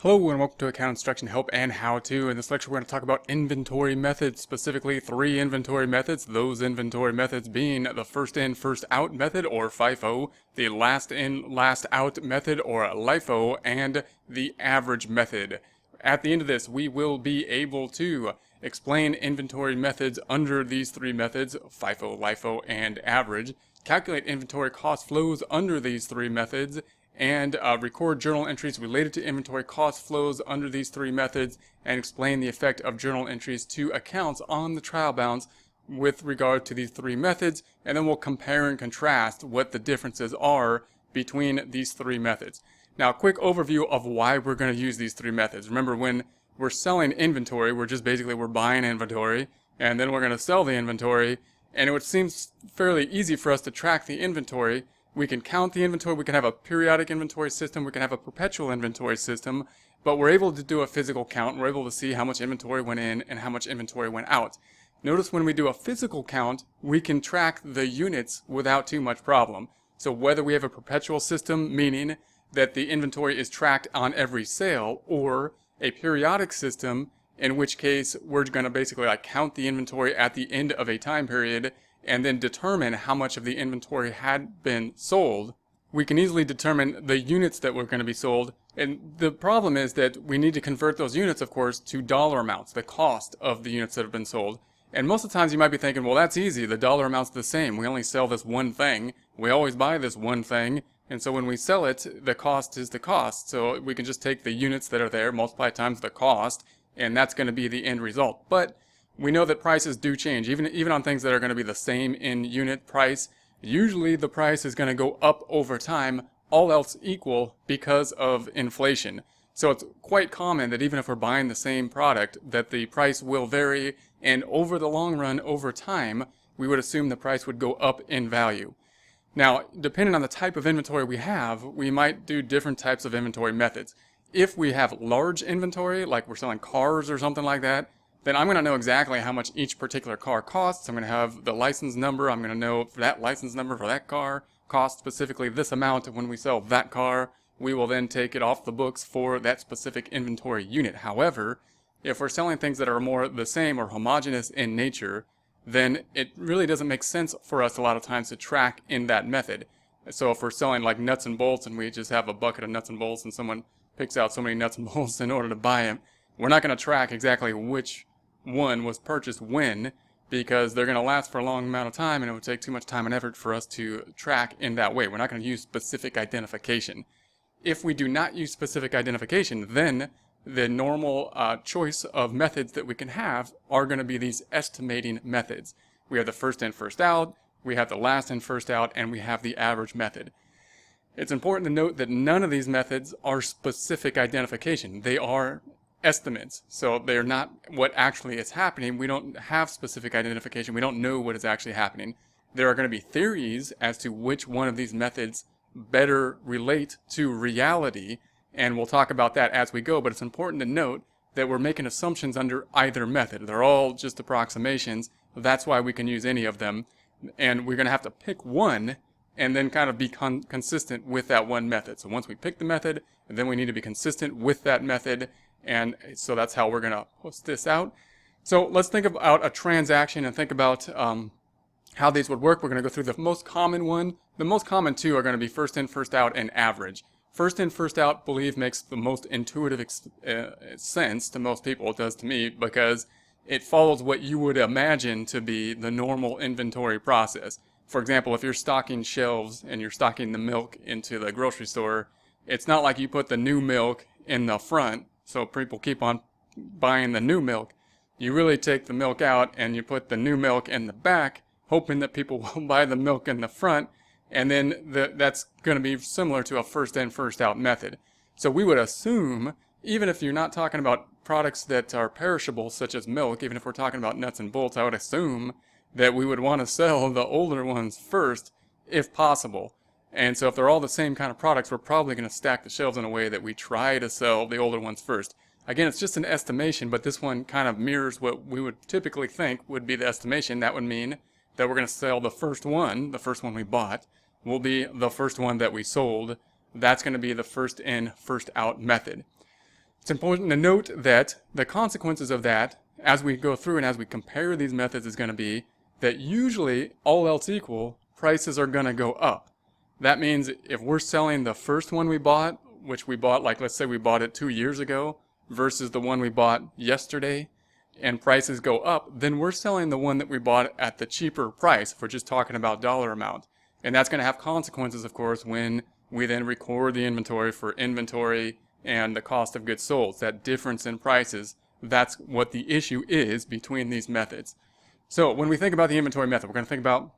Hello and welcome to Account Instruction Help and How To. In this lecture we're going to talk about inventory methods, specifically 3 inventory methods. Those inventory methods being the first in, first out method, or FIFO, the last in, last out method, or LIFO, and the average method. At the end of this we will be able to explain inventory methods under these 3 methods, FIFO, LIFO, and average, calculate inventory cost flows under these 3 methods, and record journal entries related to inventory cost flows under these 3 methods, and explain the effect of journal entries to accounts on the trial balance with regard to these 3 methods, and then we'll compare and contrast what the differences are between these 3 methods. Now, a quick overview of why we're going to use these 3 methods. Remember, when we're selling inventory, we're buying inventory, and then we're going to sell the inventory, and it seems fairly easy for us to track the inventory. We can count the inventory, we can have a periodic inventory system, we can have a perpetual inventory system, but we're able to do a physical count. We're able to see how much inventory went in and how much inventory went out. Notice when we do a physical count, we can track the units without too much problem. So whether we have a perpetual system, meaning that the inventory is tracked on every sale, or a periodic system, in which case we're going to basically count the inventory at the end of a time period and then determine how much of the inventory had been sold, we can easily determine the units that were going to be sold. And the problem is that we need to convert those units, of course, to dollar amounts, the cost of the units that have been sold. And most of the times you might be thinking, well, that's easy. The dollar amount's the same. We only sell this one thing. We always buy this one thing. And so when we sell it, the cost is the cost. So we can just take the units that are there, multiply times the cost, and that's going to be the end result. But we know that prices do change, even on things that are going to be the same in unit price. Usually the price is going to go up over time, all else equal, because of inflation. So it's quite common that even if we're buying the same product, that the price will vary, and over the long run, over time, we would assume the price would go up in value. Now, depending on the type of inventory we have, we might do different types of inventory methods. If we have large inventory, like we're selling cars or something like that, then I'm going to know exactly how much each particular car costs. I'm going to have the license number. I'm going to know for that license number for that car costs specifically this amount. When we sell that car, we will then take it off the books for that specific inventory unit. However, if we're selling things that are more the same or homogeneous in nature, then it really doesn't make sense for us a lot of times to track in that method. So if we're selling like nuts and bolts and we just have a bucket of nuts and bolts and someone picks out so many nuts and bolts in order to buy them, we're not going to track exactly which one was purchased when, because they're going to last for a long amount of time and it would take too much time and effort for us to track in that way. We're not going to use specific identification. If we do not use specific identification, then the normal choice of methods that we can have are going to be these estimating methods. We have the first in, first out, we have the last in, first out, and we have the average method. It's important to note that none of these methods are specific identification. They are estimates. So they're not what actually is happening. We don't have specific identification. We don't know what is actually happening. There are going to be theories as to which one of these methods better relate to reality, and we'll talk about that as we go, but it's important to note that we're making assumptions under either method. They're all just approximations. That's why we can use any of them, and we're going to have to pick one and then kind of be consistent with that one method. So once we pick the method, then we need to be consistent with that method. And so that's how we're going to post this out. So let's think about a transaction and think about how these would work. We're going to go through the most common one. The most common 2 are going to be first in, first out, and average. First in, first out, believe makes the most intuitive sense to most people. It does to me, because it follows what you would imagine to be the normal inventory process. For example, if you're stocking shelves and you're stocking the milk into the grocery store, it's not like you put the new milk in the front so people keep on buying the new milk. You really take the milk out and you put the new milk in the back, hoping that people will buy the milk in the front, and then that's going to be similar to a first in, first out method. So we would assume, even if you're not talking about products that are perishable such as milk, even if we're talking about nuts and bolts, I would assume that we would want to sell the older ones first if possible. And so if they're all the same kind of products, we're probably going to stack the shelves in a way that we try to sell the older ones first. Again, it's just an estimation, but this one kind of mirrors what we would typically think would be the estimation. That would mean that we're going to sell the first one we bought, will be the first one that we sold. That's going to be the first in, first out method. It's important to note that the consequences of that, as we go through and as we compare these methods, is going to be that usually, all else equal, prices are going to go up. That means if we're selling the first one we bought, which we bought, like let's say we bought it 2 years ago, versus the one we bought yesterday, and prices go up, then we're selling the one that we bought at the cheaper price, if we're just talking about dollar amount. And that's going to have consequences, of course, when we then record the inventory for inventory and the cost of goods sold. That difference in prices, that's what the issue is between these methods. So when we think about the inventory method, we're going to think about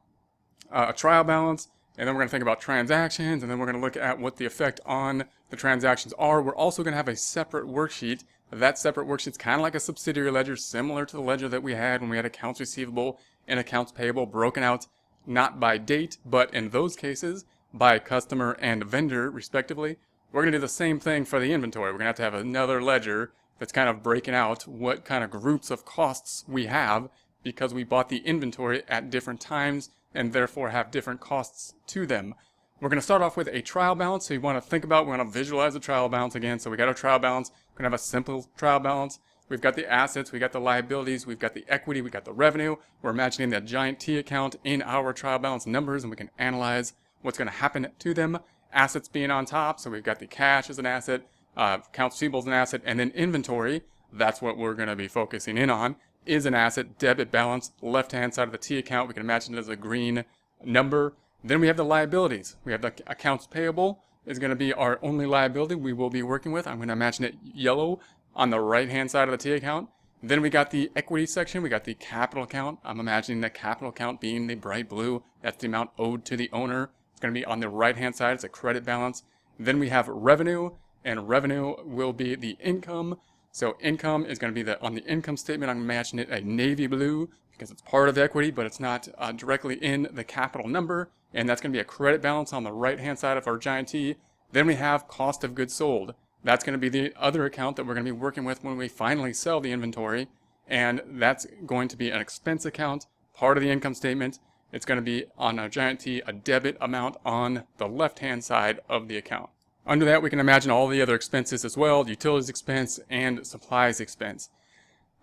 a trial balance, and then we're going to think about transactions, and then we're going to look at what the effect on the transactions are. We're also going to have a separate worksheet. That separate worksheet's kind of like a subsidiary ledger, similar to the ledger that we had when we had accounts receivable and accounts payable, broken out not by date, but in those cases by customer and vendor, respectively. We're going to do the same thing for the inventory. We're going to have another ledger that's kind of breaking out what kind of groups of costs we have because we bought the inventory at different times and therefore have different costs to them. We're going to start off with a trial balance. So you want to think about, we want to visualize the trial balance again. So we got our trial balance. We're going to have a simple trial balance. We've got the assets, we got the liabilities, we've got the equity, we got the revenue. We're imagining that giant T account in our trial balance numbers, and we can analyze what's going to happen to them. Assets being on top, so we've got the cash as an asset, accounts receivable as an asset, and then inventory, that's what we're going to be focusing in on, is an asset, debit balance, left-hand side of the T account. We can imagine it as a green number. Then we have the liabilities. We have the accounts payable is going to be our only liability we will be working with. I'm going to imagine it yellow on the right-hand side of the T account. Then we got the equity section. We got the capital account. I'm imagining the capital account being the bright blue. That's the amount owed to the owner. It's going to be on the right-hand side. It's a credit balance. Then we have revenue, and revenue will be the income. So income is going to be on the income statement. I'm imagining it a navy blue because it's part of equity, but it's not directly in the capital number. And that's going to be a credit balance on the right-hand side of our giant T. Then we have cost of goods sold. That's going to be the other account that we're going to be working with when we finally sell the inventory. And that's going to be an expense account, part of the income statement. It's going to be on our giant T, a debit amount on the left-hand side of the account. Under that, we can imagine all the other expenses as well, utilities expense and supplies expense.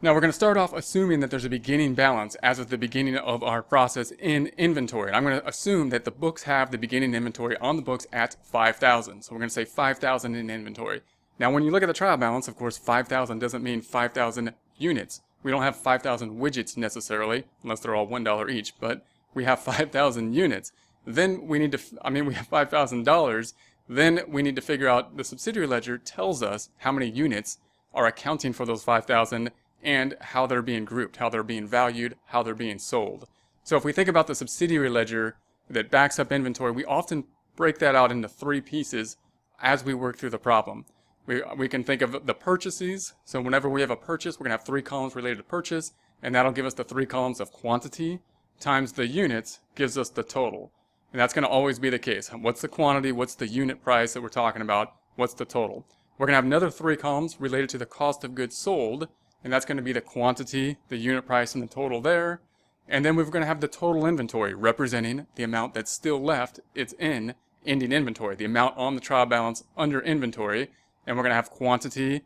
Now we're going to start off assuming that there's a beginning balance as of the beginning of our process in inventory. And I'm going to assume that the books have the beginning inventory on the books at 5,000. So we're going to say 5,000 in inventory. Now when you look at the trial balance, of course 5,000 doesn't mean 5,000 units. We don't have 5,000 widgets necessarily, unless they're all $1 each, but we have 5,000 units. Then we need to, we have $5,000. Then we need to figure out, the subsidiary ledger tells us how many units are accounting for those 5,000 and how they're being grouped, how they're being valued, how they're being sold. So if we think about the subsidiary ledger that backs up inventory, we often break that out into 3 pieces as we work through the problem. We can think of the purchases. So whenever we have a purchase, we're going to have 3 columns related to purchase, and that'll give us the 3 columns of quantity times the units gives us the total. And that's going to always be the case. What's the quantity? What's the unit price that we're talking about? What's the total? We're going to have another 3 columns related to the cost of goods sold, and that's going to be the quantity, the unit price, and the total there. And then we're going to have the total inventory representing the amount that's still left. It's in ending inventory, the amount on the trial balance under inventory. And we're going to have quantity,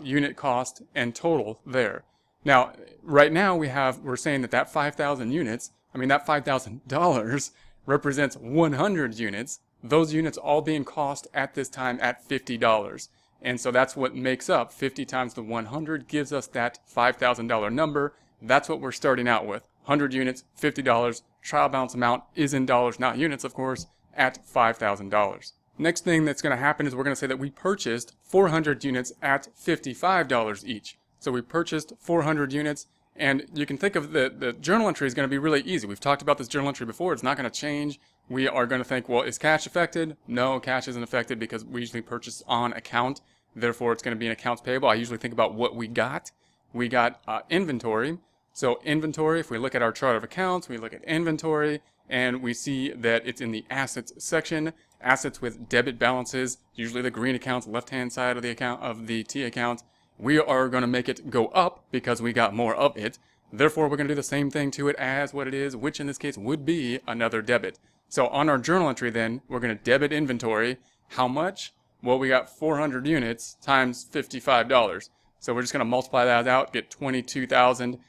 unit cost, and total there. Now, right now we're saying that 5,000 units, that $5,000 represents 100 units. Those units all being cost at this time at $50. And so that's what makes up 50 times the 100 gives us that $5,000 number. That's what we're starting out with. 100 units, $50. Trial balance amount is in dollars, not units, of course, at $5,000. Next thing that's going to happen is we're going to say that we purchased 400 units at $55 each. So we purchased 400 units, and you can think of the journal entry is going to be really easy. We've talked about this journal entry before. It's not going to change. We are going to think, well, is cash affected? No, cash isn't affected because we usually purchase on account. Therefore, it's going to be an accounts payable. I usually think about what we got. We got inventory. So inventory, if we look at our chart of accounts, we look at inventory, and we see that it's in the assets section. Assets with debit balances, usually the green accounts, left-hand side of the account of the T account. We are going to make it go up because we got more of it. Therefore, we're going to do the same thing to it as what it is, which in this case would be another debit. So on our journal entry then, we're going to debit inventory. How much? Well, we got 400 units times $55. So we're just going to multiply that out, get 22,000.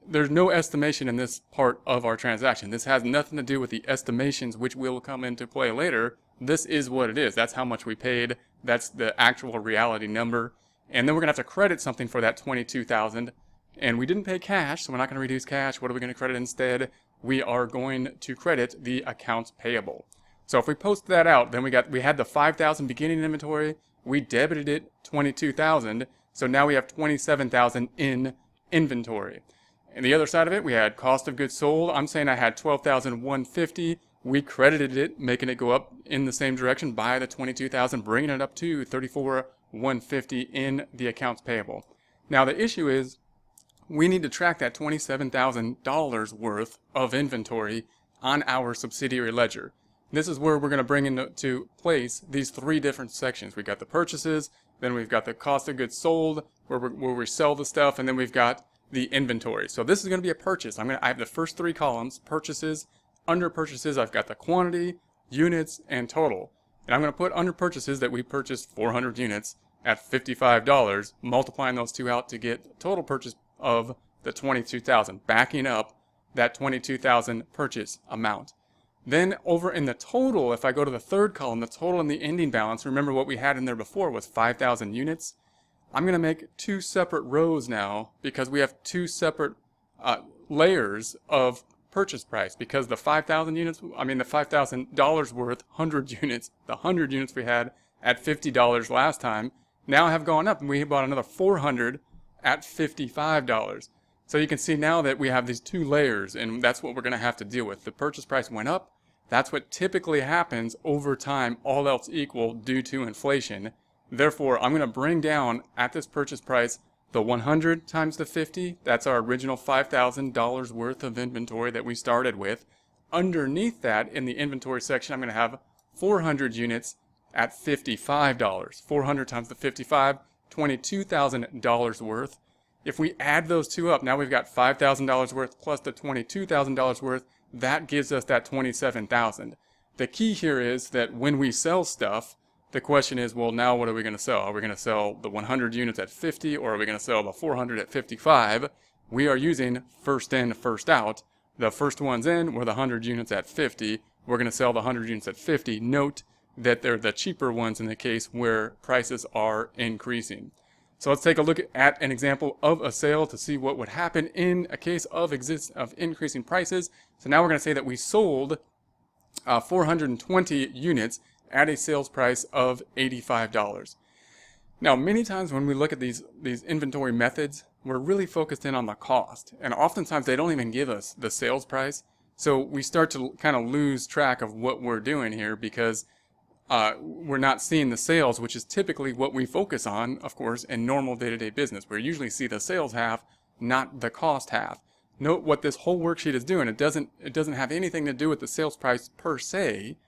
There's no estimation in this part of our transaction. This has nothing to do with the estimations, which will come into play later. This is what it is. That's how much we paid. That's the actual reality number. And then we're going to have to credit something for that 22,000. And we didn't pay cash, so we're not going to reduce cash. What are we going to credit instead? We are going to credit the accounts payable. So if we post that out, then we had the 5,000 beginning inventory. We debited it 22,000. So now we have 27,000 in inventory. And the other side of it, we had cost of goods sold. I'm saying I had 12,150. We credited it, making it go up in the same direction by the 22,000, bringing it up to 34,150 in the accounts payable. Now the issue is we need to track that $27,000 worth of inventory on our subsidiary ledger. This is where we're going to bring into place these three different sections. We've got the purchases, then we've got the cost of goods sold, where we sell the stuff, and then we've got the inventory. So this is going to be a purchase. I have the first three columns, purchases. Under purchases, I've got the quantity, units, and total. And I'm going to put under purchases that we purchased 400 units at $55, multiplying those two out to get total purchase of the 22,000, backing up that 22,000 purchase amount. Then over in the total, if I go to the third column, the total and the ending balance, remember what we had in there before was 5,000 units. I'm going to make two separate rows now because we have two separate layers of purchase price, because the 5,000 units, the $5,000 worth, 100 units, the 100 units we had at $50 last time, now have gone up, and we bought another 400 at $55. So you can see now that we have these two layers, and that's what we're going to have to deal with. The purchase price went up. That's what typically happens over time, all else equal, due to inflation. Therefore, I'm going to bring down at this purchase price the 100 times the 50. That's our original $5,000 worth of inventory that we started with. Underneath that, in the inventory section, I'm going to have 400 units at $55. 400 times the 55, $22,000 worth. If we add those two up, now we've got $5,000 worth plus the $22,000 worth. That gives us that $27,000. The key here is that when we sell stuff, the question is, well, now what are we going to sell? Are we going to sell the 100 units at 50, or are we going to sell the 400 at 55? We are using first in, first out. The first ones in were the 100 units at 50. We're going to sell the 100 units at 50. Note that they're the cheaper ones in the case where prices are increasing. So let's take a look at an example of a sale to see what would happen in a case of increasing prices. So now we're going to say that we sold 420 units at a sales price of $85. Now, many times when we look at these inventory methods, we're really focused in on the cost. And oftentimes they don't even give us the sales price. So we start to kind of lose track of what we're doing here because we're not seeing the sales, which is typically what we focus on, of course, in normal day-to-day business. We usually see the sales half, not the cost half. Note what this whole worksheet is doing. It doesn't have anything to do with the sales price per se.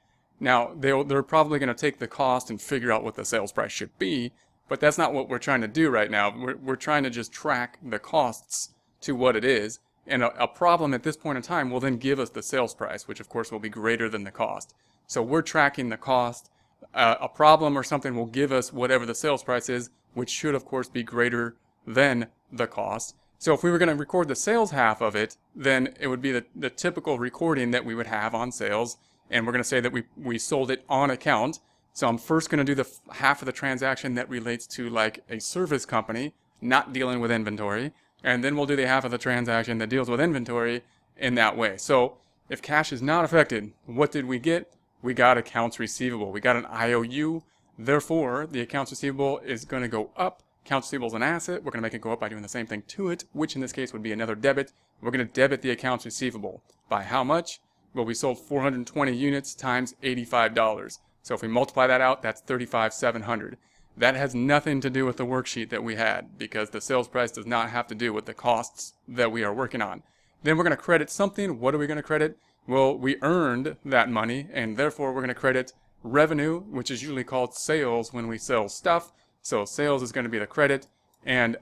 Now, they're probably going to take the cost and figure out what the sales price should be, but that's not what we're trying to do right now. We're trying to just track the costs to what it is, and a problem at this point in time will then give us the sales price, which of course will be greater than the cost. So we're tracking the cost. A problem or something will give us whatever the sales price is, which should of course be greater than the cost. So if we were going to record the sales half of it, then it would be the typical recording that we would have on sales. And we're going to say that we sold it on account. So I'm first going to do the half of the transaction that relates to like a service company, not dealing with inventory. And then we'll do the half of the transaction that deals with inventory in that way. So if cash is not affected, what did we get? We got accounts receivable. We got an IOU. Therefore, the accounts receivable is going to go up. Accounts receivable is an asset. We're going to make it go up by doing the same thing to it, which in this case would be another debit. We're going to debit the accounts receivable. By how much? Well, we sold 420 units times $85. So if we multiply that out, that's $35,700. That has nothing to do with the worksheet that we had because the sales price does not have to do with the costs that we are working on. Then we're going to credit something. What are we going to credit? Well, we earned that money, and therefore we're going to credit revenue, which is usually called sales when we sell stuff. So sales is going to be the credit, and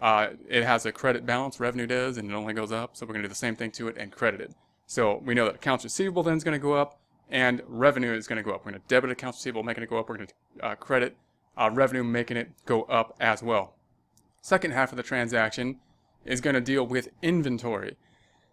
it has a credit balance, revenue does, and it only goes up. So we're going to do the same thing to it and credit it. So we know that accounts receivable then is going to go up, and revenue is going to go up. We're going to debit accounts receivable, making it go up. We're going to credit revenue making it go up as well. Second half of the transaction is going to deal with inventory.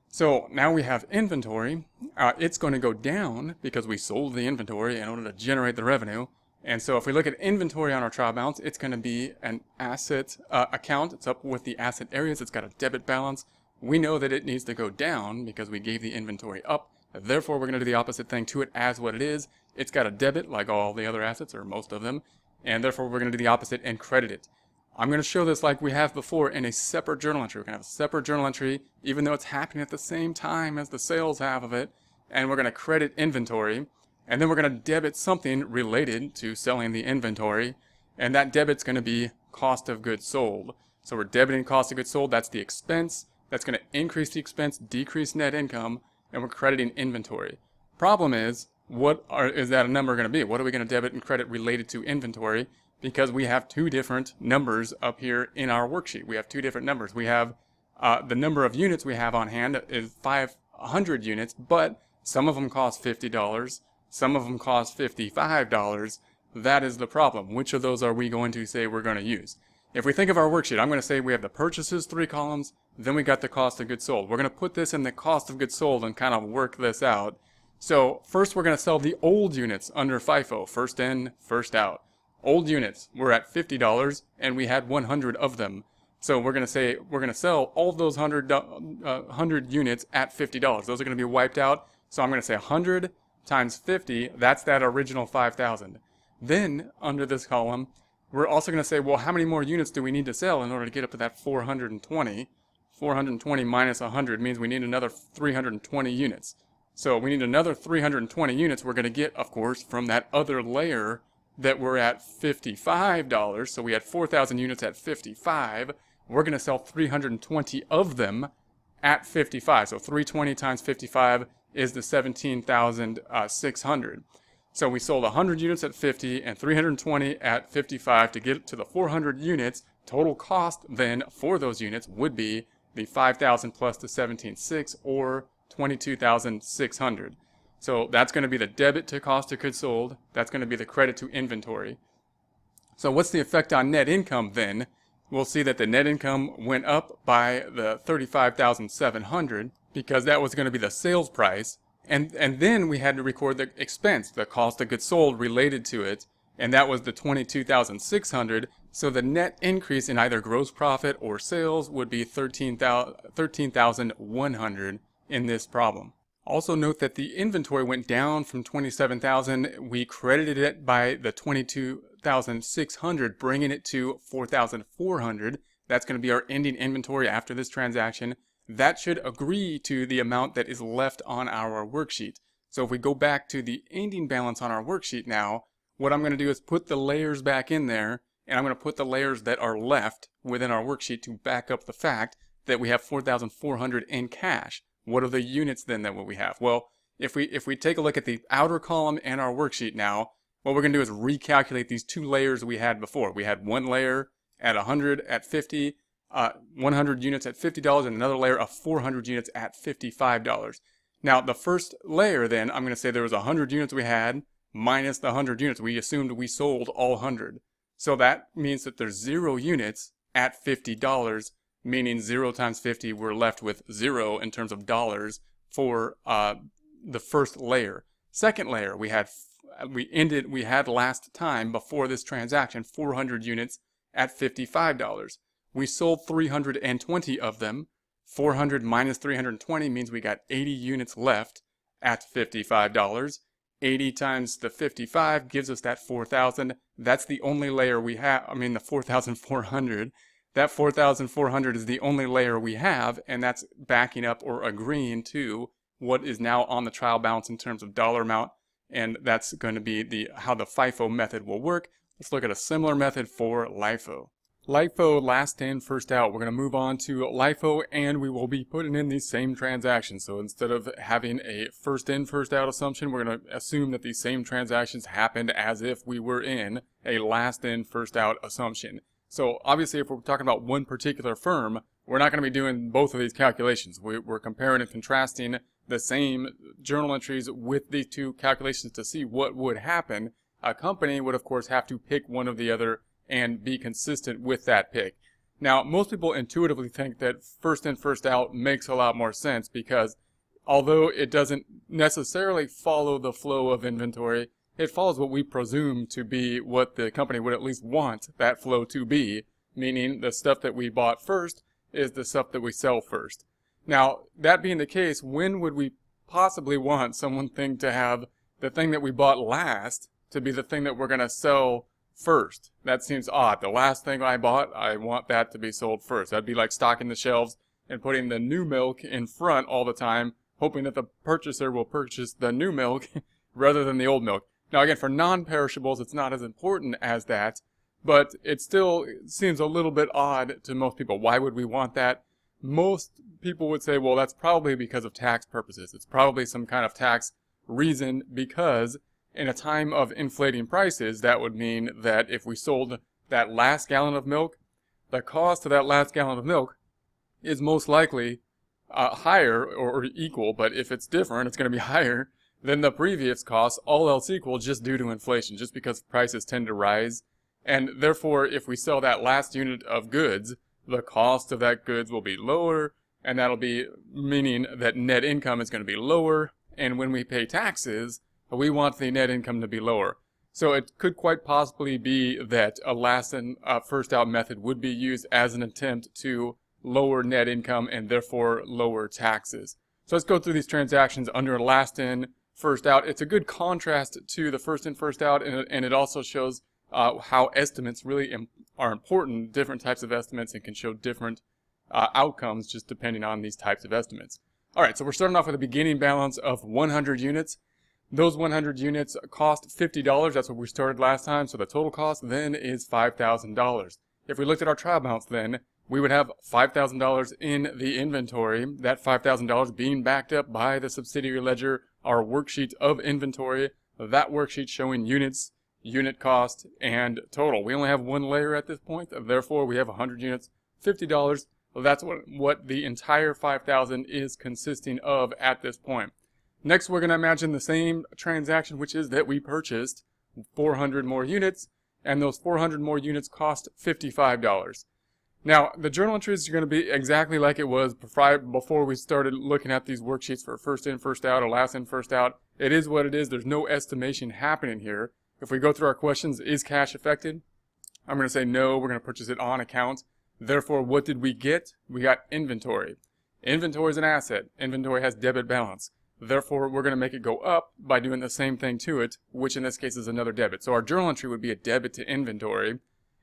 So now we have inventory. It's going to go down because we sold the inventory in order to generate the revenue. And so if we look at inventory on our trial balance, it's going to be an asset account. It's up with the asset areas. It's got a debit balance. We know that it needs to go down because we gave the inventory up. Therefore, we're going to do the opposite thing to it as what it is. It's got a debit like all the other assets, or most of them. And therefore, we're going to do the opposite and credit it. I'm going to show this like we have before in a separate journal entry. We're going to have a separate journal entry, even though it's happening at the same time as the sales half of it. And we're going to credit inventory. And then we're going to debit something related to selling the inventory. And that debit's going to be cost of goods sold. So we're debiting cost of goods sold. That's the expense. That's going to increase the expense, decrease net income, and we're crediting inventory. Problem is, is that a number going to be? What are we going to debit and credit related to inventory? Because we have two different numbers up here in our worksheet. We have two different numbers. We have the number of units we have on hand is 500 units, but some of them cost $50. Some of them cost $55. That is the problem. Which of those are we going to say we're going to use? If we think of our worksheet, I'm going to say we have the purchases, 3 columns, then we got the cost of goods sold. We're going to put this in the cost of goods sold and kind of work this out. So first we're going to sell the old units under FIFO, first in, first out. Old units were at $50 and we had 100 of them. So we're going to say we're going to sell all of those 100 units at $50. Those are going to be wiped out. So I'm going to say 100 times 50, that's that original 5,000. Then under this column, we're also going to say, well, how many more units do we need to sell in order to get up to that 420? 420 minus 100 means we need another 320 units. So we need another 320 units we're going to get, of course, from that other layer that we're at $55. So we had 4,000 units at 55. We're going to sell 320 of them at 55. So 320 times 55 is the 17,600. So we sold 100 units at 50 and 320 at 55 to get to the 400 units. Total cost then for those units would be the 5,000 plus the 17,600 or 22,600. So that's going to be the debit to cost of goods sold. That's going to be the credit to inventory. So what's the effect on net income then? We'll see that the net income went up by the 35,700 because that was going to be the sales price. And then we had to record the expense, the cost of goods sold related to it, and that was the 22,600. So the net increase in either gross profit or sales would be 13,100 in this problem. Also note that the inventory went down from 27,000. We credited it by the 22,600, bringing it to 4,400. That's going to be our ending inventory after this transaction. That should agree to the amount that is left on our worksheet. So if we go back to the ending balance on our worksheet now, what I'm going to do is put the layers back in there, and I'm going to put the layers that are left within our worksheet to back up the fact that we have 4,400 in cash. What are the units then that we have? Well, if we take a look at the outer column in our worksheet now, what we're going to do is recalculate these two layers we had before. We had one layer at 100 at 50, 100 units at $50, and another layer of 400 units at $55. Now, the first layer then, I'm going to say there was 100 units we had minus the 100 units. We assumed we sold all 100. So that means that there's 0 units at $50, meaning 0 times 50, we're left with 0 in terms of dollars for the first layer. Second layer, we had last time before this transaction 400 units at $55. We sold 320 of them. 400 minus 320 means we got 80 units left at $55. 80 times the 55 gives us that 4,000. That's the only layer we have. I mean, the 4,400. That 4,400 is the only layer we have, and that's backing up or agreeing to what is now on the trial balance in terms of dollar amount, and that's going to be how the FIFO method will work. Let's look at a similar method for LIFO. LIFO, last in, first out. We're going to move on to LIFO, and we will be putting in these same transactions. So instead of having a first in, first out assumption, we're going to assume that these same transactions happened as if we were in a last in, first out assumption. So obviously, if we're talking about one particular firm, we're not going to be doing both of these calculations. We're comparing and contrasting the same journal entries with these two calculations to see what would happen. A company would, of course, have to pick one or the other and be consistent with that pick. Now, most people intuitively think that first in, first out makes a lot more sense because although it doesn't necessarily follow the flow of inventory, it follows what we presume to be what the company would at least want that flow to be, meaning the stuff that we bought first is the stuff that we sell first. Now, that being the case, when would we possibly want something to have the thing that we bought last to be the thing that we're going to sell first? That seems odd. The last thing I bought, I want that to be sold first. That'd be like stocking the shelves and putting the new milk in front all the time, hoping that the purchaser will purchase the new milk rather than the old milk. Now again, for non-perishables, it's not as important as that, but it still seems a little bit odd to most people. Why would we want that? Most people would say, well, that's probably because of tax purposes. It's probably some kind of tax reason because in a time of inflating prices, that would mean that if we sold that last gallon of milk, the cost of that last gallon of milk is most likely higher or equal, but if it's different, it's going to be higher than the previous cost, all else equal, just due to inflation, just because prices tend to rise. And therefore, if we sell that last unit of goods, the cost of that goods will be lower, and that'll be meaning that net income is going to be lower, and when we pay taxes, we want the net income to be lower. So it could quite possibly be that a last and first out method would be used as an attempt to lower net income and therefore lower taxes. So let's go through these transactions under last in, first out. It's a good contrast to the first in, first out, and it also shows how estimates really are important, different types of estimates, and can show different outcomes just depending on these types of estimates. All right, so we're starting off with a beginning balance of 100 units. Those 100 units cost $50. That's what we started last time, so the total cost then is $5,000. If we looked at our trial balance then, we would have $5,000 in the inventory, that $5,000 being backed up by the subsidiary ledger, our worksheet of inventory, that worksheet showing units, unit cost, and total. We only have one layer at this point, therefore we have 100 units, $50. That's what the entire 5,000 is consisting of at this point. Next, we're going to imagine the same transaction, which is that we purchased 400 more units, and those 400 more units cost $55. Now, the journal entries are going to be exactly like it was before we started looking at these worksheets for first in, first out, or last in, first out. It is what it is. There's no estimation happening here. If we go through our questions, is cash affected? I'm going to say no, we're going to purchase it on account. Therefore, what did we get? We got inventory. Inventory is an asset. Inventory has debit balance. Therefore, we're going to make it go up by doing the same thing to it, which in this case is another debit. So our journal entry would be a debit to inventory,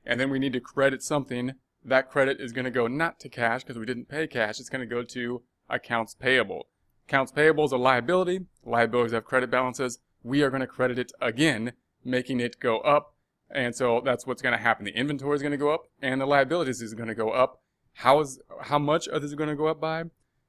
and then we need to credit something. That credit is going to go not to cash because we didn't pay cash. It's going to go to accounts payable. Accounts payable is a liability. Liabilities have credit balances. We are going to credit it again, making it go up. And so that's what's going to happen. The inventory is going to go up, and the liabilities is going to go up. How much are this going to go up by?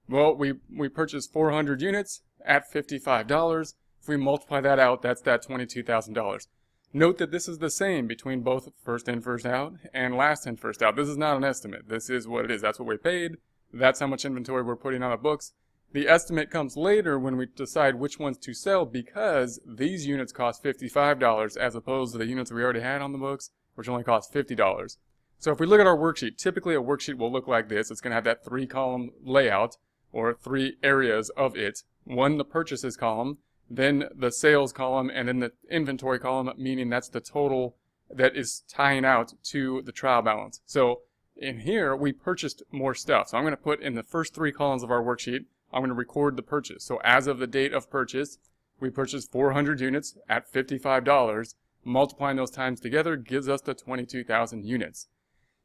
Well, we purchased 400 units at $55. If we multiply that out, that's that $22,000. Note that this is the same between both first in, first out, and last in, first out. This is not an estimate. This is what it is. That's what we paid. That's how much inventory we're putting on the books. The estimate comes later when we decide which ones to sell because these units cost $55 as opposed to the units we already had on the books, which only cost $50. So if we look at our worksheet, typically a worksheet will look like this. It's going to have that 3-column layout or 3 areas of it. One, the purchases column, then the sales column, and then the inventory column, meaning that's the total that is tying out to the trial balance. So in here, we purchased more stuff. So I'm going to put in the first 3 columns of our worksheet, I'm going to record the purchase. So as of the date of purchase, we purchased 400 units at $55. Multiplying those times together gives us the 22,000 units.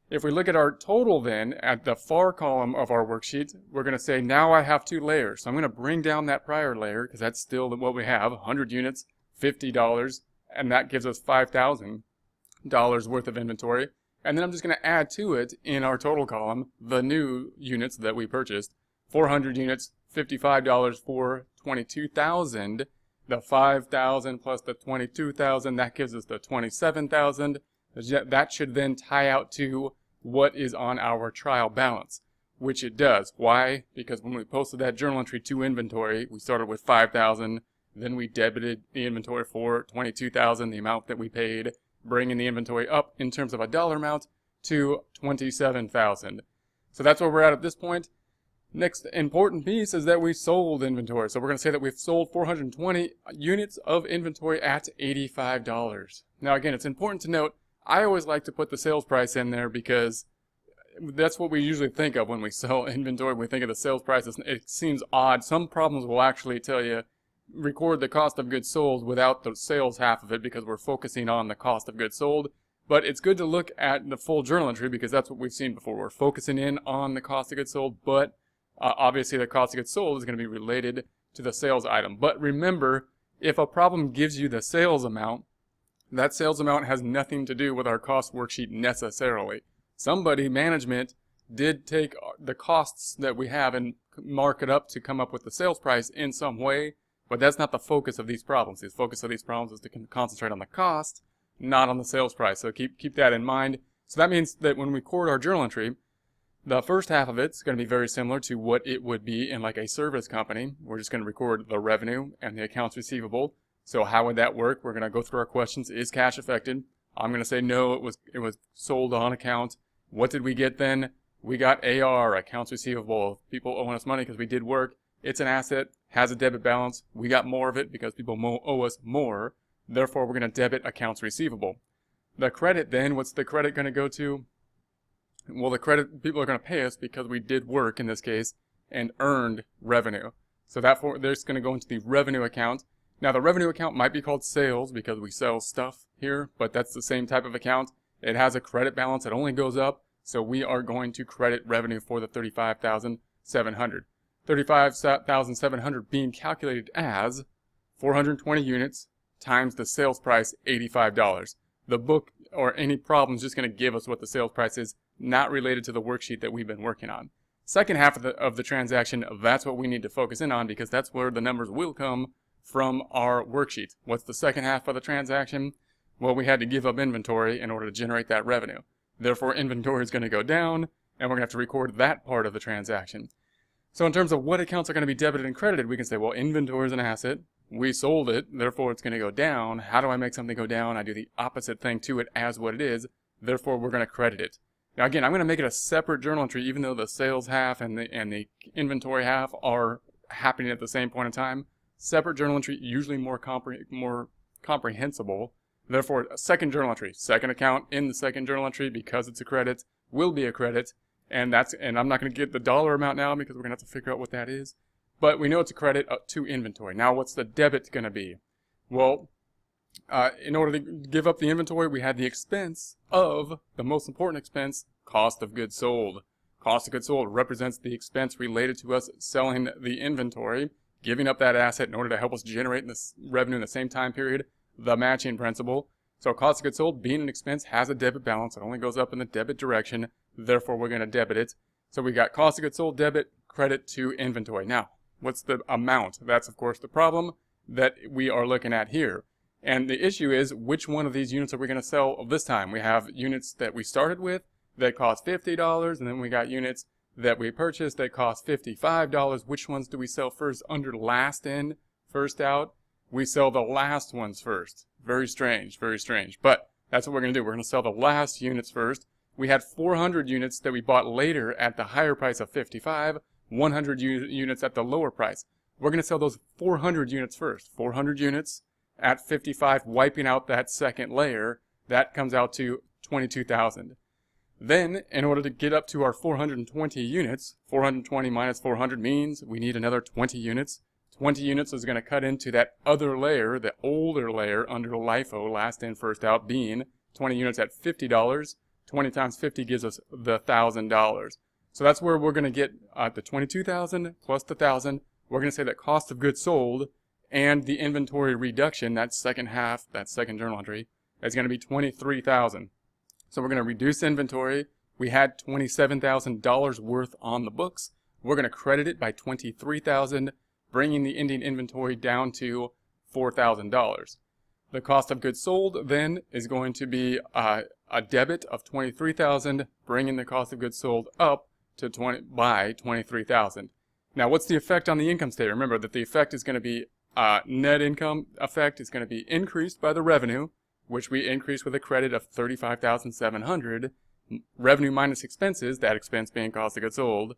If we look at our total then, at the far column of our worksheet, we're going to say now I have 2 layers. So I'm going to bring down that prior layer because that's still what we have, 100 units, $50, and that gives us $5,000 worth of inventory. And then I'm just going to add to it in our total column the new units that we purchased. 400 units, $55 for 22,000. The 5,000 plus the 22,000, that gives us the 27,000. That should then tie out to what is on our trial balance, which it does. Why? Because when we posted that journal entry to inventory, we started with 5,000. then we debited the inventory for $22,000, the amount that we paid, bringing the inventory up in terms of a dollar amount to $27,000. So that's where we're at this point. Next important piece is that we sold inventory. So we're going to say that we've sold 420 units of inventory at $85. Now again, it's important to note, I always like to put the sales price in there because that's what we usually think of when we sell inventory. We think of the sales price. It seems odd. Some problems will actually tell you record the cost of goods sold without the sales half of it because we're focusing on the cost of goods sold. But it's good to look at the full journal entry because that's what we've seen before. We're focusing in on the cost of goods sold, but obviously the cost of goods sold is going to be related to the sales item. But remember, if a problem gives you the sales amount, that sales amount has nothing to do with our cost worksheet necessarily. Somebody, management, did take the costs that we have and mark it up to come up with the sales price in some way, but that's not the focus of these problems. The focus of these problems is to concentrate on the cost, not on the sales price. So keep that in mind. So that means that when we record our journal entry, the first half of it's going to be very similar to what it would be in like a service company. We're just going to record the revenue and the accounts receivable. So how would that work? We're going to go through our questions. Is cash affected? I'm going to say no, it was sold on account. What did we get then? We got AR, accounts receivable. People owing us money because we did work. It's an asset, has a debit balance. We got more of it because people owe us more. Therefore, we're going to debit accounts receivable. The credit then, what's the credit going to go to? Well, the credit, people are going to pay us because we did work in this case and earned revenue. So therefore, there's going to go into the revenue account. Now, the revenue account might be called sales because we sell stuff here, but that's the same type of account. It has a credit balance that only goes up, so we are going to credit revenue for the $35,700. $35,700 being calculated as 420 units times the sales price, $85. The book or any problem is just going to give us what the sales price is, not related to the worksheet that we've been working on. Second half of the transaction, that's what we need to focus in on because that's where the numbers will come from our worksheet. What's the second half of the transaction? Well, we had to give up inventory in order to generate that revenue. Therefore, inventory is going to go down, and we're going to have to record that part of the transaction. So in terms of what accounts are going to be debited and credited, we can say, well, inventory is an asset. We sold it, therefore it's going to go down. How do I make something go down? I do the opposite thing to it as what it is. Therefore, we're going to credit it. Now, again, I'm going to make it a separate journal entry, even though the sales half and the inventory half are happening at the same point in time. Separate journal entry, usually more comprehensible. Therefore, a second journal entry, second account in the second journal entry because it's a credit, will be a credit. And I'm not going to get the dollar amount now because we're going to have to figure out what that is. But we know it's a credit to inventory. Now, what's the debit going to be? Well, in order to give up the inventory, we had the expense of, the most important expense, cost of goods sold. Cost of goods sold represents the expense related to us selling the inventory, giving up that asset in order to help us generate this revenue in the same time period, the matching principle. So cost of goods sold, being an expense, has a debit balance. It only goes up in the debit direction. Therefore, we're going to debit it. So we got cost of goods sold, debit, credit to inventory. Now, what's the amount? That's, of course, the problem that we are looking at here. And the issue is, which one of these units are we going to sell this time? We have units that we started with that cost $50, and then we got units that we purchased that cost $55. Which ones do we sell first? Under last in, first out. We sell the last ones first. Very strange, very strange. But that's what we're going to do. We're going to sell the last units first. We had 400 units that we bought later at the higher price of $55, 100 units at the lower price. We're going to sell those 400 units first. 400 units at $55, wiping out that second layer. That comes out to $22,000. Then, in order to get up to our 420 units, 420 minus 400 means we need another 20 units. 20 units is going to cut into that other layer, the older layer under LIFO, last in, first out, being 20 units at $50. 20 times 50 gives us the $1,000. So that's where we're going to get the $22,000 plus the $1,000. We're going to say that cost of goods sold and the inventory reduction, that second half, that second journal entry, is going to be $23,000. So we're going to reduce inventory. We had $27,000 worth on the books. We're going to credit it by $23,000, bringing the ending inventory down to $4,000. The cost of goods sold then is going to be a debit of $23,000, bringing the cost of goods sold up to by $23,000. Now, what's the effect on the income statement? Remember that the effect is going to be net income effect is going to be increased by the revenue, which we increase with a credit of $35,700. Revenue minus expenses, that expense being cost of goods sold,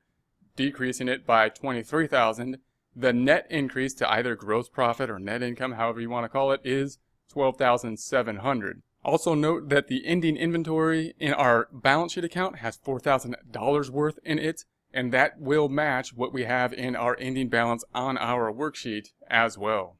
decreasing it by $23,000. The net increase to either gross profit or net income, however you want to call it, is $12,700. Also note that the ending inventory in our balance sheet account has $4,000 worth in it, and that will match what we have in our ending balance on our worksheet as well.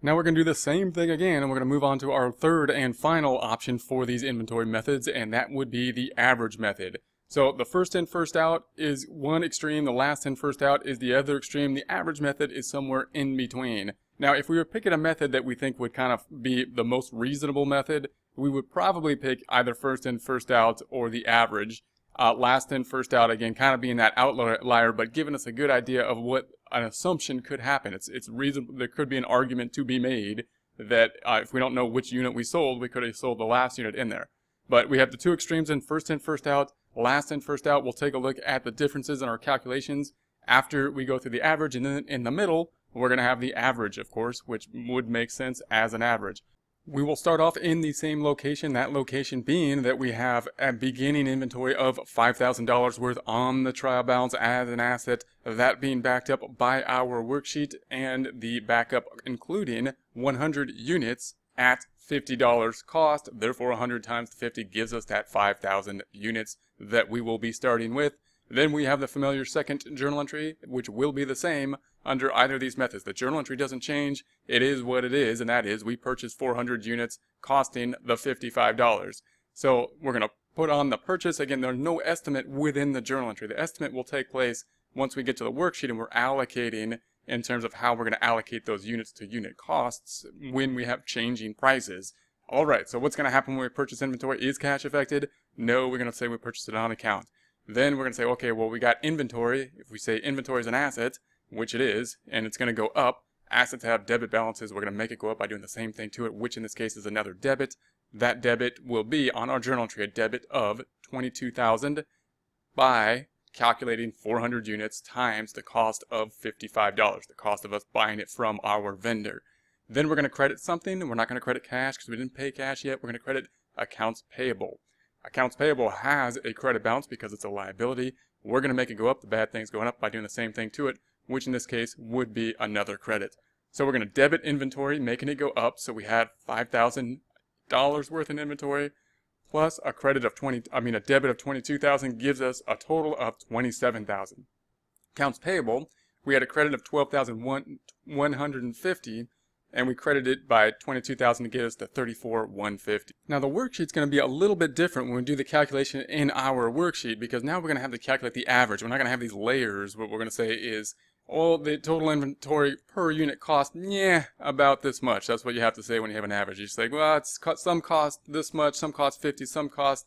Now we're going to do the same thing again, and we're going to move on to our third and final option for these inventory methods, and that would be the average method. So the first in, first out is one extreme, the last in, first out is the other extreme. The average method is somewhere in between. Now, if we were picking a method that we think would kind of be the most reasonable method, we would probably pick either first in, first out or the average. Last in, first out, again, kind of being that outlier, but giving us a good idea of what an assumption could happen. It's reasonable. There could be an argument to be made that if we don't know which unit we sold, we could have sold the last unit in there. But we have the two extremes in, first out, last in, first out. We'll take a look at the differences in our calculations after we go through the average, and then in the middle, we're going to have the average, of course, which would make sense as an average. We will start off in the same location, that location being that we have a beginning inventory of $5,000 worth on the trial balance as an asset, that being backed up by our worksheet, and the backup including 100 units at $50 cost. Therefore 100 times 50 gives us that 5,000 units that we will be starting with. Then we have the familiar second journal entry, which will be the same under either of these methods. The journal entry doesn't change. It is what it is, and that is we purchased 400 units costing the $55. So we're going to put on the purchase. Again, there's no estimate within the journal entry. The estimate will take place once we get to the worksheet and we're allocating in terms of how we're going to allocate those units to unit costs when we have changing prices. All right, so what's going to happen when we purchase inventory? Is cash affected? No, we're going to say we purchased it on account. Then we're going to say, okay, well, we got inventory. If we say inventory is an asset, which it is, and it's going to go up, assets have debit balances, we're going to make it go up by doing the same thing to it, which in this case is another debit. That debit will be on our journal entry a debit of $22,000 by calculating 400 units times the cost of $55, the cost of us buying it from our vendor. Then we're going to credit something. We're not going to credit cash because we didn't pay cash yet. We're going to credit accounts payable. Accounts payable has a credit balance because it's a liability. We're going to make it go up. The bad thing's going up by doing the same thing to it, which in this case would be another credit. So we're going to debit inventory, making it go up. So we had $5,000 worth in inventory plus a credit of a debit of $22,000 gives us a total of $27,000. Accounts payable, we had a credit of $12,150 and we credited it by $22,000 to get us to $34,150. Now the worksheet's going to be a little bit different when we do the calculation in our worksheet because now we're going to have to calculate the average. We're not going to have these layers. What we're going to say is, oh, the total inventory per unit cost, about this much. That's what you have to say when you have an average. You say, well, some cost this much, some cost 50, some cost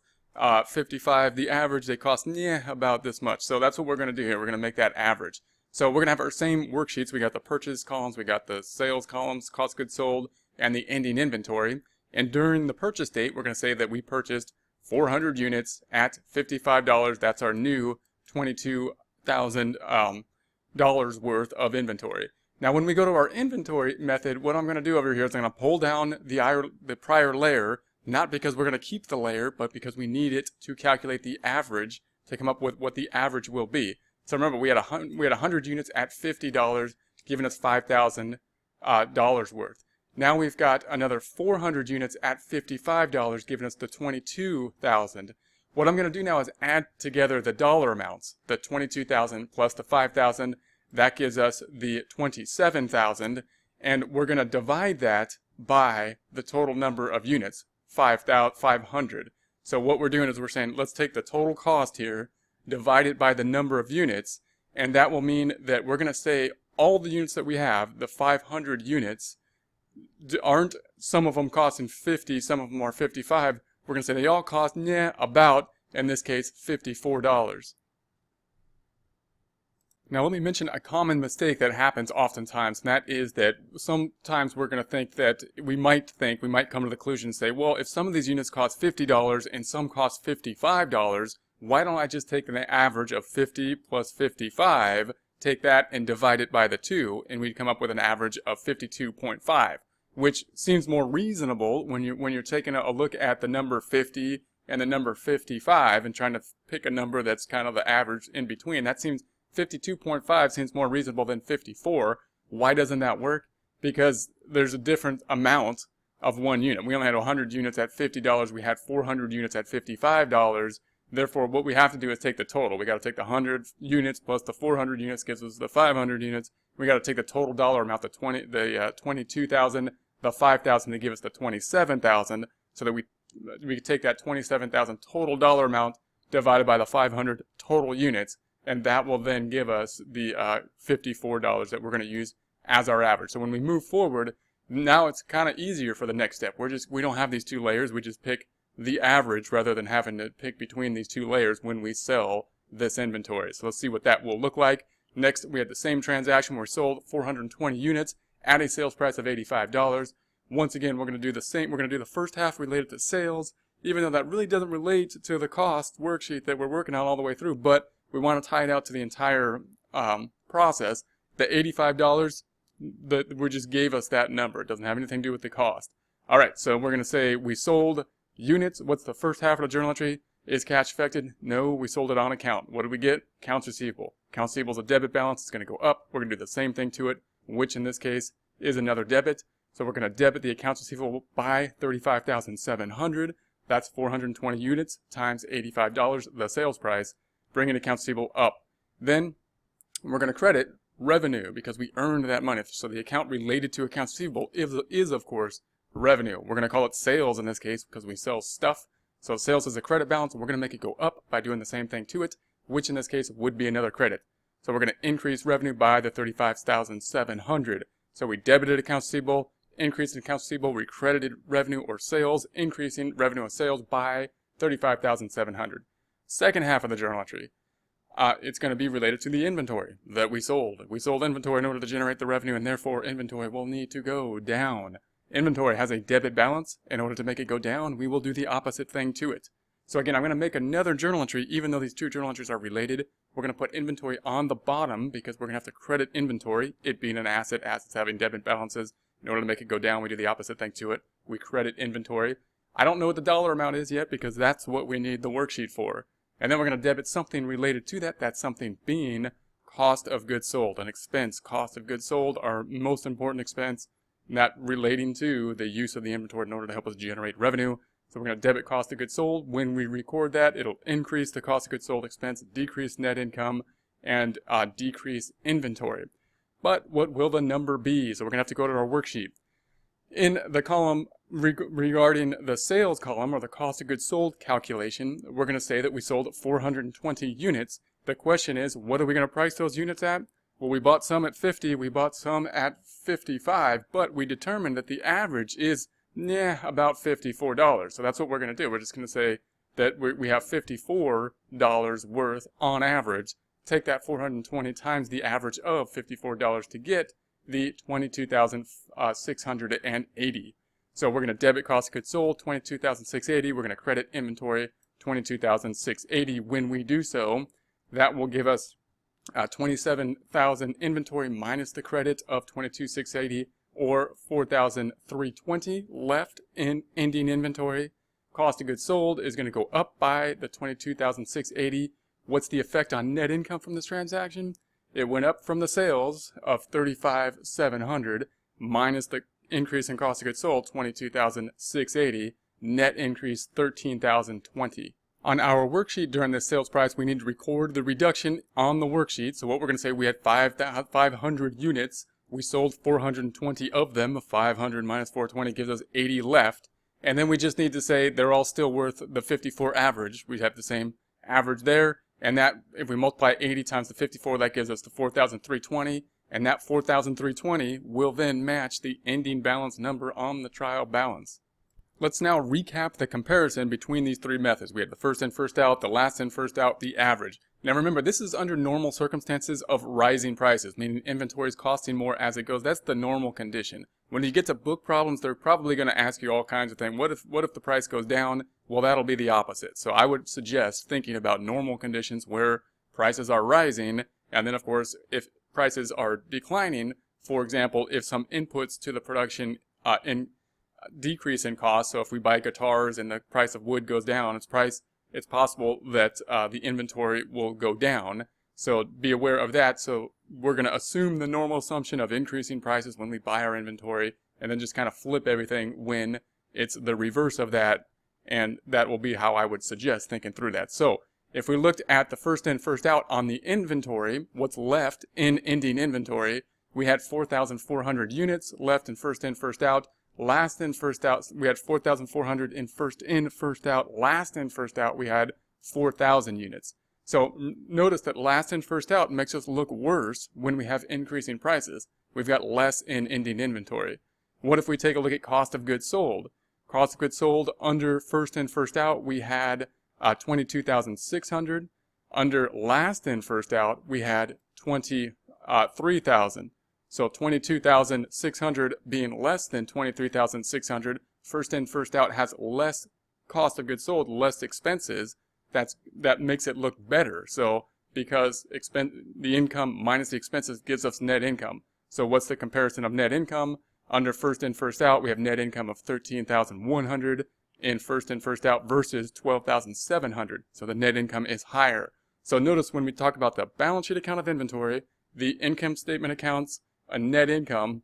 55. The average, they cost, about this much. So that's what we're going to do here. We're going to make that average. So we're going to have our same worksheets. We got the purchase columns, we got the sales columns, cost of goods sold, and the ending inventory. And during the purchase date, we're going to say that we purchased 400 units at $55. That's our new $22,000 worth of inventory. Now when we go to our inventory method, what I'm going to do over here is I'm going to pull down the prior layer, not because we're going to keep the layer, but because we need it to calculate the average to come up with what the average will be. So remember, we had 100 units at $50, giving us $5,000 worth. Now we've got another 400 units at $55, giving us the $22,000. What I'm going to do now is add together the dollar amounts, the $22,000 plus the $5,000. That gives us the $27,000, and we're going to divide that by the total number of units, 500. So what we're doing is we're saying, let's take the total cost here, divide it by the number of units, and that will mean that we're going to say all the units that we have, the 500 units, aren't some of them costing 50, some of them are 55. We're going to say they all cost, about, in this case, $54. Now let me mention a common mistake that happens oftentimes, and that is that sometimes we're going to think that we might come to the conclusion and say, well, if some of these units cost $50 and some cost $55, why don't I just take the average of 50 plus 55 take that and divide it by the 2, and we'd come up with an average of 52.5, which seems more reasonable when you're taking a look at the number 50 and the number 55 and trying to pick a number that's kind of the average in between. That seems 52.5 seems more reasonable than 54. Why doesn't that work? Because there's a different amount of one unit. We only had 100 units at $50. We had 400 units at $55. Therefore, what we have to do is take the total. We got to take the 100 units plus the 400 units gives us the 500 units. We got to take the total dollar amount, the 22,000, the 5,000 to give us the 27,000, so that we could take that 27,000 total dollar amount divided by the 500 total units, and that will then give us the $54 that we're going to use as our average. So when we move forward, now it's kind of easier for the next step. We don't have these two layers. We just pick the average rather than having to pick between these two layers when we sell this inventory. So let's see what that will look like. Next, we had the same transaction where we sold 420 units at a sales price of $85. Once again, we're going to do the same. We're going to do the first half related to sales, even though that really doesn't relate to the cost worksheet that we're working on all the way through, but we want to tie it out to the entire process. The $85 that we just gave us that number. It doesn't have anything to do with the cost. All right, so we're going to say we sold units. What's the first half of the journal entry? Is cash affected? No, we sold it on account. What did we get? Accounts receivable. Accounts receivable is a debit balance. It's going to go up. We're going to do the same thing to it, which in this case is another debit. So we're going to debit the accounts receivable by $35,700. That's 420 units times $85, the sales price, bringing accounts receivable up. Then we're going to credit revenue because we earned that money. So the account related to accounts receivable is of course revenue. We're going to call it sales in this case because we sell stuff. So sales is a credit balance, and we're going to make it go up by doing the same thing to it, which in this case would be another credit. So we're going to increase revenue by the $35,700. So we debited accounts receivable, increased accounts receivable, we credited revenue or sales, increasing revenue or sales by $35,700. Second half of the journal entry. It's going to be related to the inventory that we sold. We sold inventory in order to generate the revenue, and therefore inventory will need to go down. Inventory has a debit balance. In order to make it go down, we will do the opposite thing to it. So again, I'm going to make another journal entry, even though these two journal entries are related. We're going to put inventory on the bottom because we're going to have to credit inventory, it being an asset, assets having debit balances. In order to make it go down, we do the opposite thing to it. We credit inventory. I don't know what the dollar amount is yet because that's what we need the worksheet for. And then we're going to debit something related to that. That something being cost of goods sold, an expense. Cost of goods sold, our most important expense, not relating to the use of the inventory in order to help us generate revenue. So we're going to debit cost of goods sold. When we record that, it'll increase the cost of goods sold expense, decrease net income, and decrease inventory. But what will the number be? So we're going to have to go to our worksheet. In the column regarding the sales column, or the cost of goods sold calculation, we're going to say that we sold 420 units. The question is, what are we going to price those units at? Well, we bought some at 50, we bought some at 55, but we determined that the average is, about $54. So that's what we're going to do. We're just going to say that we have $54 worth on average. Take that 420 times the average of $54 to get the 22,680. So we're going to debit cost of goods sold, 22,680. We're going to credit inventory, 22,680. When we do so, that will give us 27,000 inventory minus the credit of 22,680, or 4,320 left in ending inventory. Cost of goods sold is going to go up by the 22,680. What's the effect on net income from this transaction? It went up from the sales of 35,700 minus the increase in cost of goods sold, 22,680. Net increase 13,020. On our worksheet during this sales price, we need to record the reduction on the worksheet. So what we're going to say, we had 500 units. We sold 420 of them. 500 minus 420 gives us 80 left. And then we just need to say they're all still worth the 54 average. We have the same average there. And that, if we multiply 80 times the 54, that gives us the 4,320. And that 4,320 will then match the ending balance number on the trial balance. Let's now recap the comparison between these three methods. We had the first in, first out, the last in, first out, the average. Now remember, this is under normal circumstances of rising prices, meaning inventory is costing more as it goes. That's the normal condition. When you get to book problems, they're probably going to ask you all kinds of things. What if the price goes down? Well, that'll be the opposite. So I would suggest thinking about normal conditions where prices are rising And then of course, if prices are declining, for example, if some inputs to the production decrease in cost, so if we buy guitars and the price of wood goes down, it's possible that the inventory will go down. So be aware of that. So we're going to assume the normal assumption of increasing prices when we buy our inventory, and then just kind of flip everything when it's the reverse of that. And that will be how I would suggest thinking through that. So if we looked at the first in, first out on the inventory, what's left in ending inventory, we had 4,400 units left in, first out. Last in, first out, we had 4,400 in, first out. Last in, first out, we had 4,000 units. So notice that last in, first out makes us look worse when we have increasing prices. We've got less in ending inventory. What if we take a look at cost of goods sold? Cost of goods sold under first in, first out, we had 22,600. Under last in, first out, we had 23,000. So 22,600 being less than 23,600, first in, first out has less cost of goods sold, less expenses. That makes it look better. So because the income minus the expenses gives us net income. So what's the comparison of net income? Under first in, first out, we have net income of 13,100 in, first out versus 12,700. So the net income is higher. So notice when we talk about the balance sheet account of inventory, the income statement accounts, a net income,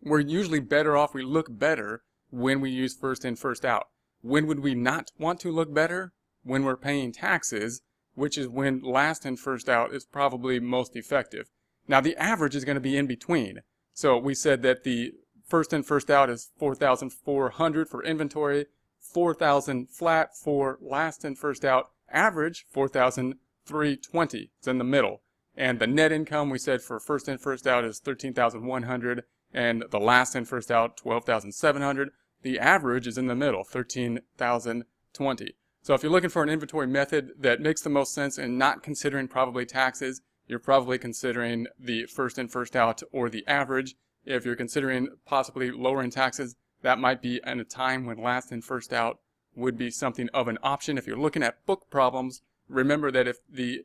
we're usually better off, we look better when we use first in, first out. When would we not want to look better? When we're paying taxes, which is when last in, first out is probably most effective. Now the average is going to be in between. So we said that the first in, first out is 4,400 for inventory, 4,000 flat for last in, first out, average 4,320. It's in the middle. And the net income we said for first in, first out is 13,100, and the last in, first out 12,700. The average is in the middle, 13,020. So if you're looking for an inventory method that makes the most sense and not considering probably taxes, you're probably considering the first in, first out or the average. If you're considering possibly lowering taxes, that might be at a time when last in, first out would be something of an option. If you're looking at book problems, remember that if the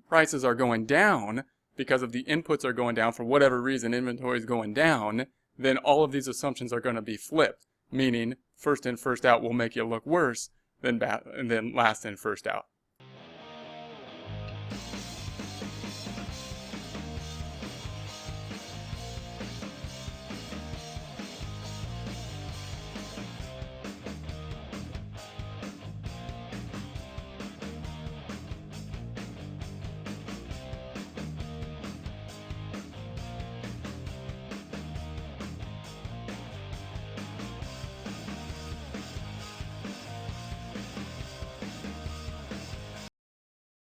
prices are going down because of the inputs are going down for whatever reason, inventory is going down, then all of these assumptions are going to be flipped, meaning first in, first out will make you look worse than last in, first out.